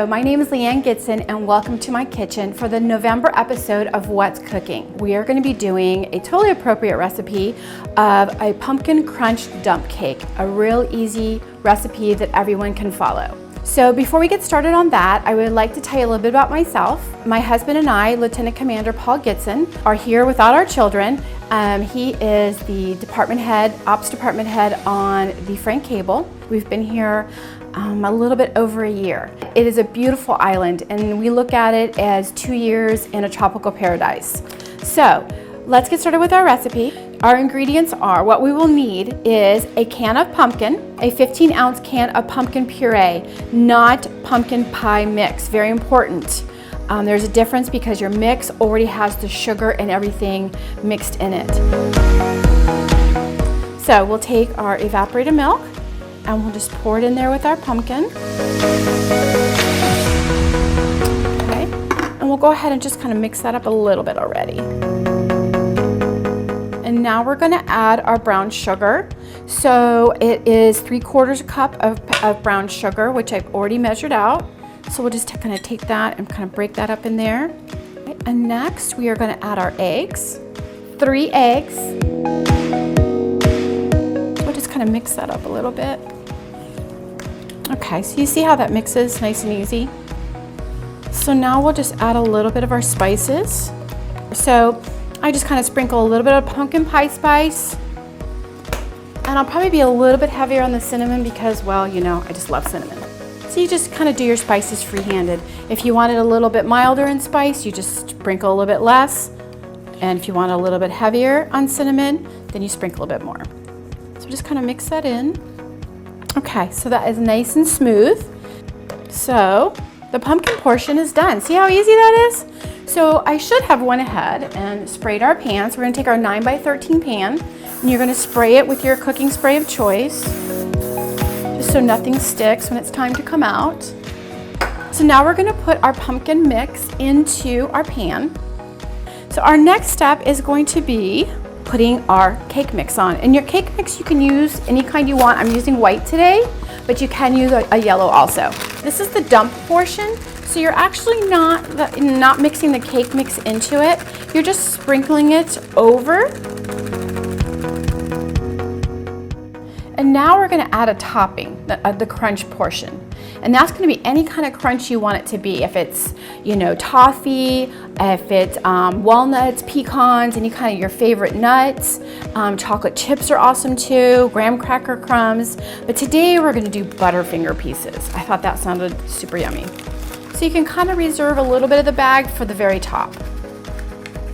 Hello, my name is LeAnn Gitzen and welcome to my kitchen for the November episode of What's Cooking. We are going to be doing a totally appropriate recipe of a pumpkin crunch dump cake, a real easy recipe that everyone can follow. So before we get started on that, I would like to tell you a little bit about myself. My husband and I, Lieutenant Commander Paul Gitzen, are here without our children. He is the ops department head on the Frank Cable. We've been here a little bit over a year. It is a beautiful island and we look at it as 2 years in a tropical paradise. So let's get started with our recipe. Our ingredients are, what we will need is a can of pumpkin, a 15-ounce can of pumpkin puree, not pumpkin pie mix, very important. There's a difference because your mix already has the sugar and everything mixed in it. So we'll take our evaporated milk and we'll just pour it in there with our pumpkin. Okay, and we'll go ahead and just kind of mix that up a little bit already. And now we're gonna add our brown sugar. So it is 3/4 cup of brown sugar, which I've already measured out. So we'll just kind of take that and kind of break that up in there. Okay, and next we are gonna add our eggs, 3 eggs. We'll just kind of mix that up a little bit. Okay, so you see how that mixes nice and easy? So now we'll just add a little bit of our spices. So I just kind of sprinkle a little bit of pumpkin pie spice. And I'll probably be a little bit heavier on the cinnamon because, well, you know, I just love cinnamon. So you just kind of do your spices free-handed. If you want it a little bit milder in spice, you just sprinkle a little bit less. And if you want it a little bit heavier on cinnamon, then you sprinkle a bit more. So just kind of mix that in. Okay, so that is nice and smooth. So the pumpkin portion is done. See how easy that is? So I should have went ahead and sprayed our pan. So we're gonna take our 9x13 pan and you're gonna spray it with your cooking spray of choice, just so nothing sticks when it's time to come out. So now we're gonna put our pumpkin mix into our pan. So our next step is going to be putting our cake mix on. And your cake mix, you can use any kind you want. I'm using white today, but you can use a yellow also. This is the dump portion. So you're actually not mixing the cake mix into it. You're just sprinkling it over. And now we're gonna add a topping, the crunch portion. And that's gonna be any kind of crunch you want it to be. If it's, you know, toffee, if it's walnuts, pecans, any kind of your favorite nuts. Chocolate chips are awesome too, graham cracker crumbs. But today we're gonna do Butterfinger Pieces. I thought that sounded super yummy. So you can kind of reserve a little bit of the bag for the very top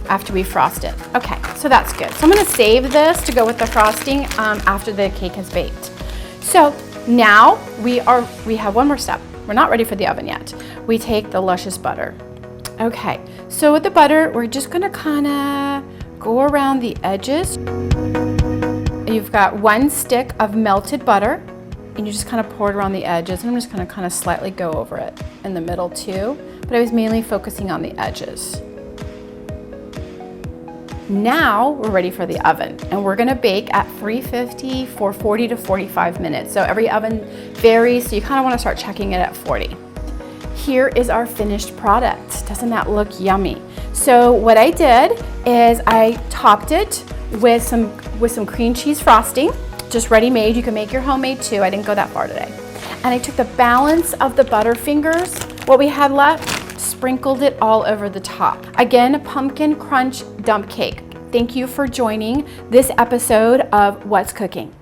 after we frost it. Okay, so that's good. So I'm gonna save this to go with the frosting after the cake has baked. So now we have one more step. We're not ready for the oven yet. We take the luscious butter. Okay, so with the butter, we're just gonna kinda go around the edges. You've got 1 stick of melted butter and you just kind of pour it around the edges. And I'm just gonna kind of slightly go over it in the middle too, but I was mainly focusing on the edges. Now we're ready for the oven and we're gonna bake at 350 for 40 to 45 minutes. So every oven varies, so you kind of wanna start checking it at 40. Here is our finished product. Doesn't that look yummy? So what I did is I topped it with some cream cheese frosting, just ready-made. You can make your homemade too. I didn't go that far today. And I took the balance of the Butterfingers, what we had left, sprinkled it all over the top. Again, pumpkin crunch dump cake. Thank you for joining this episode of What's Cooking.